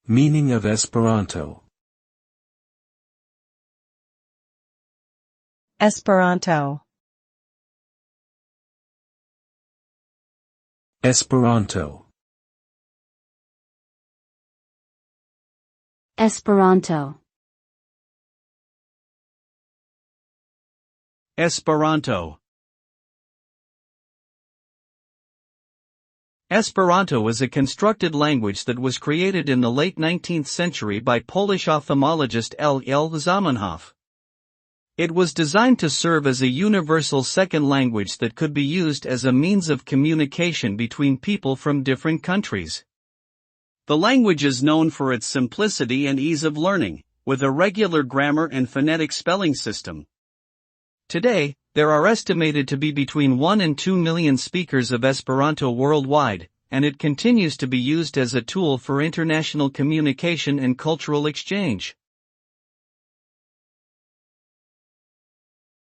Meaning of Esperanto. Esperanto. Esperanto. Esperanto. Esperanto. Esperanto is a constructed language that was created in the late 19th century by Polish ophthalmologist L. Zamenhof. It was designed to serve as a universal second language that could be used as a means of communication between people from different countries. The language is known for its simplicity and ease of learning, with a regular grammar and phonetic spelling system. Today, there are estimated to be between 1 and 2 million speakers of Esperanto worldwide, and it continues to be used as a tool for international communication and cultural exchange.